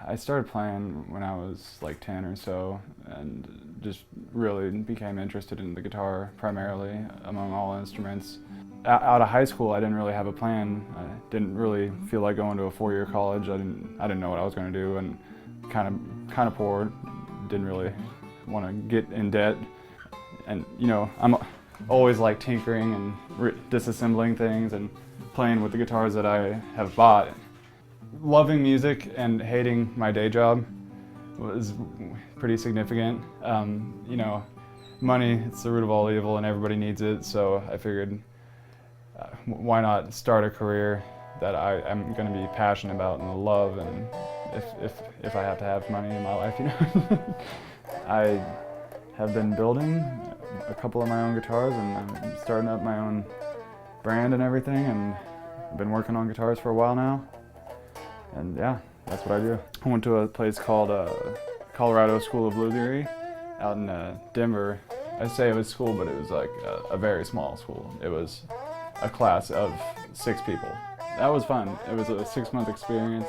I started playing when I was like 10 or so, and just really became interested in the guitar primarily among all instruments. Out of high school, I didn't really have a plan. I didn't really feel like going to a four-year college. I didn't know what I was going to do, and kind of poor. Didn't really want to get in debt, and I'm always like tinkering and disassembling things and playing with the guitars that I have bought. Loving music and hating my day job was pretty significant. Money, it's the root of all evil and everybody needs it, so I figured why not start a career that I'm going to be passionate about and love, and if I have to have money in my life, I have been building a couple of my own guitars, and I'm starting up my own brand and everything, and I've been working on guitars for a while now. And yeah, that's what I do. I went to a place called Colorado School of Luthiery out in Denver. I say it was school, but it was like a very small school. It was a class of 6 people. That was fun. It was a 6-month experience,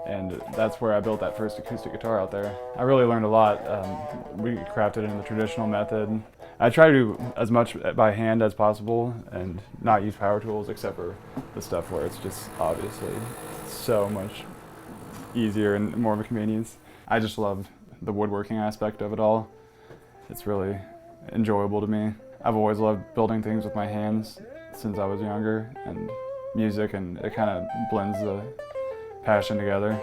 and that's where I built that first acoustic guitar out there. I really learned a lot. We crafted in the traditional method. I try to do as much by hand as possible and not use power tools except for the stuff where it's just obviously so much easier and more of a convenience. I just love the woodworking aspect of it all. It's really enjoyable to me. I've always loved building things with my hands since I was younger, and music, and it kind of blends the passion together.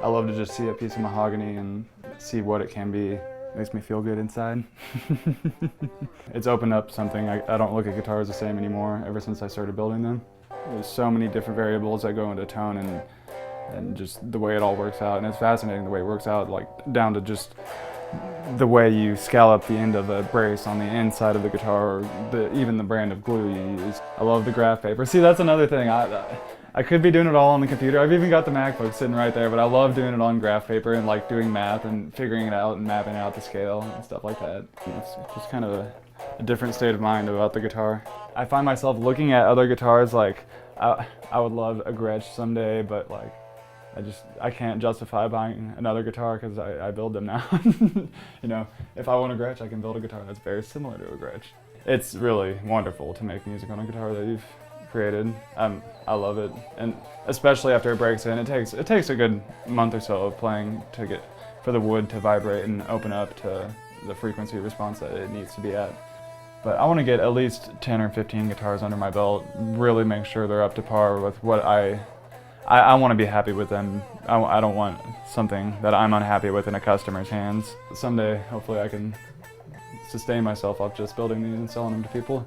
I love to just see a piece of mahogany and see what it can be. It makes me feel good inside. It's opened up something. I don't look at guitars the same anymore ever since I started building them. There's so many different variables that go into tone and just the way it all works out. And it's fascinating the way it works out, like down to just the way you scallop the end of a brace on the inside of the guitar, or even the brand of glue you use. I love the graph paper. See, that's another thing. I could be doing it all on the computer. I've even got the MacBook sitting right there, but I love doing it on graph paper and like doing math and figuring it out and mapping out the scale and stuff like that. It's just kind of a different state of mind about the guitar. I find myself looking at other guitars like I would love a Gretsch someday, but like I can't justify buying another guitar because I build them now. If I want a Gretsch, I can build a guitar that's very similar to a Gretsch. It's really wonderful to make music on a guitar that you've created. I love it, and especially after it breaks in, it takes a good month or so of playing to get for the wood to vibrate and open up to the frequency response that it needs to be at. But I want to get at least 10 or 15 guitars under my belt, really make sure they're up to par with what I want to be happy with them. I don't want something that I'm unhappy with in a customer's hands. Someday, hopefully I can sustain myself off just building these and selling them to people.